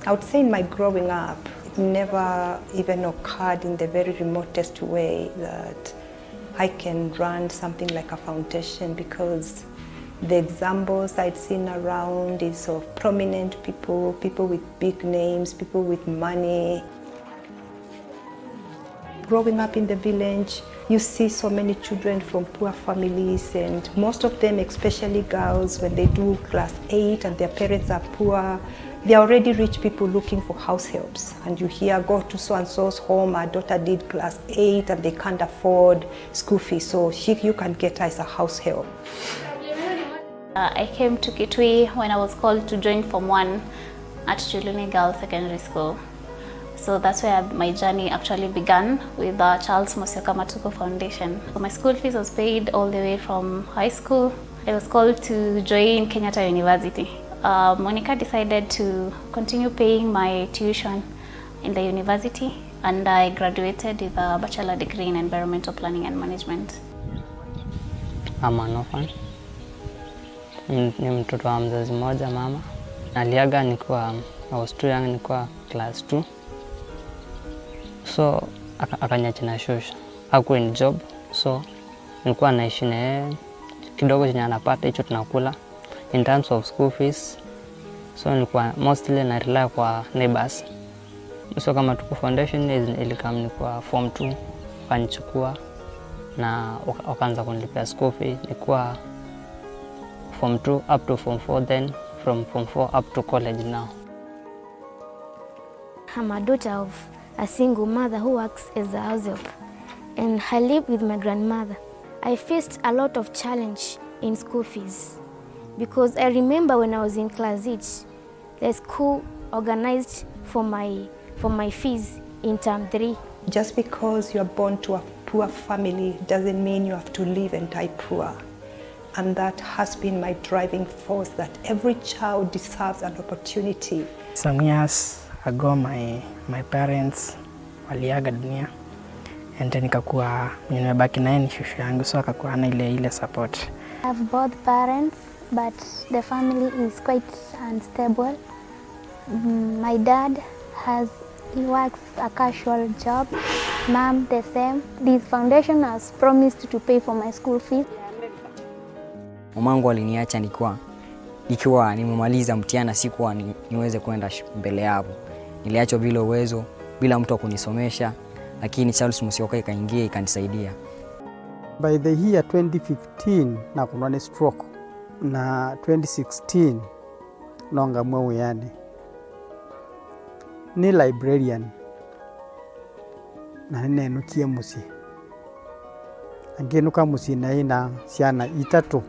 I would say in my growing up, it never even occurred in the very remotest way that I can run something like a foundation, because the examples I'd seen around is of prominent people, people with big names, people with money. Growing up in the village, you see so many children from poor families, and most of them, especially girls, when they do class 8 and their parents are poor, they're already rich people looking for house helps. And you hear, go to so-and-so's home, our daughter did class 8 and they can't afford school fees, so you can get her as a house help. I came to Kitui when I was called to join Form 1 at Juluni Girls Secondary School. So that's where my journey actually began with the Charles Musyoka Matuku Foundation. So my school fees was paid all the way from high school. I was called to join Kenyatta University. Monica decided to continue paying my tuition in the university, and I graduated with a bachelor degree in environmental planning and management. I'm an orphan. Ni mtoto wa mzazi mmoja mama. Aliaga nilikuwa I was too young, nilikuwa class 2. So akaniacha na shosha. Hakuwa ni job. So nilikuwa naishi na yeye. Kidogo chenye anapata hicho tunakula. In terms of school fees, so nilikuwa mostly na rely kwa neighbors. Musyoka Matuku Foundation ilikam nilikuwa form 2 kanichukua na wakaanza kunilipia school fee. Nilikuwa form 2 up to form 4, then from form 4 up to college now. I'm a daughter of a single mother who works as a house help, and I live with my grandmother. I faced a lot of challenge in school fees, because I remember when I was in class 8, the school organized for my fees in term 3. Just because you're born to a poor family doesn't mean you have to live and die poor. And that has been my driving force, that every child deserves an opportunity. Some years ago, my parents waliaga dunia, and then nikakuwa nimebaki naye ni shushu yangu, so akakuwa na ile support. I have both parents, but the family is quite unstable. My dad he works a casual job. Mom the same. This foundation has promised to pay for my school fees. Mamangu aliniacha nikiwa nimemaliza mtihani, sikuwa niweze kwenda mbele hapo. Niliachwa bila uwezo, bila mtu akunisomesha, lakini Charles Musyoka ikaingia ikanisaidia. By the year 2015 na kuna ni stroke, na 2016 nonga mwe yani ni librarian na nenukie musi angenuka musi na ina ciana itatu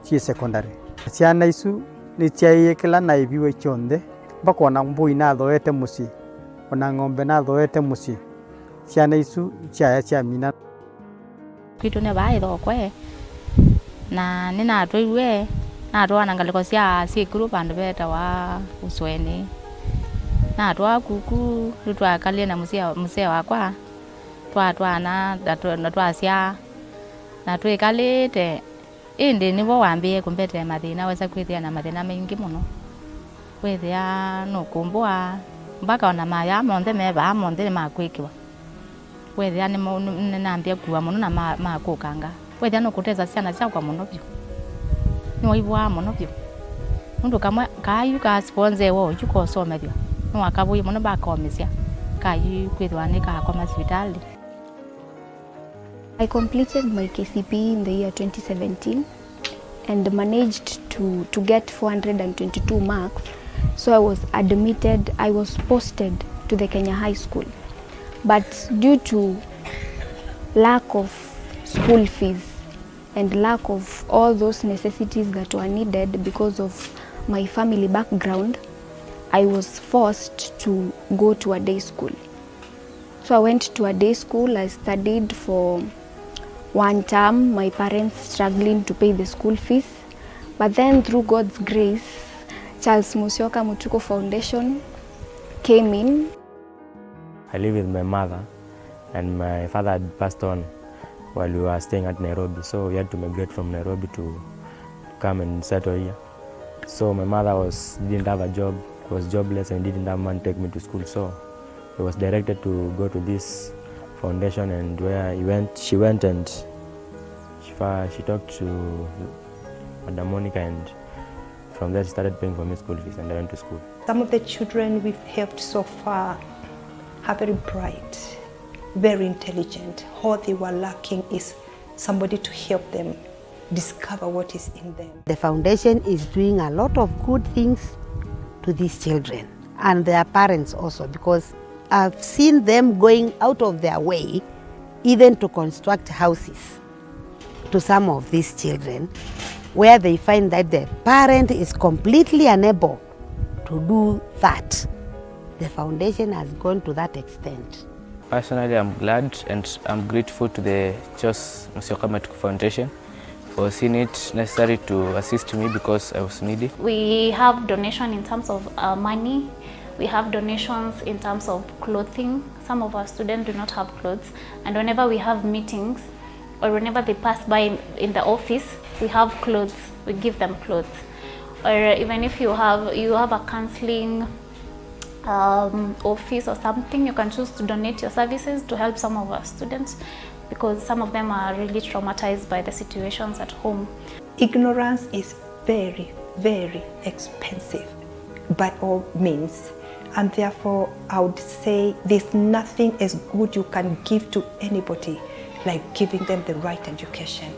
ci secondary. Ciana isu ni ciaiyekela na ibiwe chonde mpaka ona mbui na thoete musi, ona ng'ombe na thoete musi. Ciana isu cia mina kitu ne bai thokwe na nina twiwe na twana ngaliko cia group and beta wa usweni na twa kuku rutwa kalia na musea wakwa twana cia na twikalite indi nibo wambie kumbete mathina weza kwithia na mathina maingi muno withia no kumbwa mpaka ona maya monthe meba monthe makwikiwa wethia ni nambia kuwa muno na makukanga wethia no kuteza ciana cia kwa muno byo ni waibwa muno byo mundu kamwe kayu ka sponsor wo yuko somethio no akabuye muno bakomisia kayu kwithwa ni ka kwa hospitali. I completed my KCPE in the year 2017 and managed to get 422 marks. So I was posted to the Kenya High School. But due to lack of school fees and lack of all those necessities that were needed because of my family background, I was forced to go to a day school. So I went to a day school. I studied for 1 term, my parents struggling to pay the school fees. But then through God's grace, Charles Musyoka Matuku Foundation came in. I live with my mother, and my father had passed on while we were staying at Nairobi. So we had to migrate from Nairobi to come and settle here. So my mother didn't have a job was jobless and didn't have money to take me to school. So he was directed to go to this foundation, and where she went and she talked to Madam Monica, and from there she started paying for me school fees, and I went to school. Some of the children we've helped so far are very bright, very intelligent. All they were lacking is somebody to help them discover what is in them. The foundation is doing a lot of good things to these children and their parents also, because I've seen them going out of their way even to construct houses to some of these children, where they find that the parent is completely unable to do that. The foundation has gone to that extent. Personally, I'm glad and I'm grateful to the Musyoka Matuku Foundation for seeing it necessary to assist me because I was needy. We have donation in terms of money. We have donations in terms of clothing. Some of our students do not have clothes, and whenever we have meetings or whenever they pass by in the office, we have clothes. We give them clothes. Or even if you have a counseling office or something, you can choose to donate your services to help some of our students, because some of them are really traumatized by the situations at home. Ignorance is very, very expensive by all means, and therefore I would say there's nothing as good you can give to anybody like giving them the right education.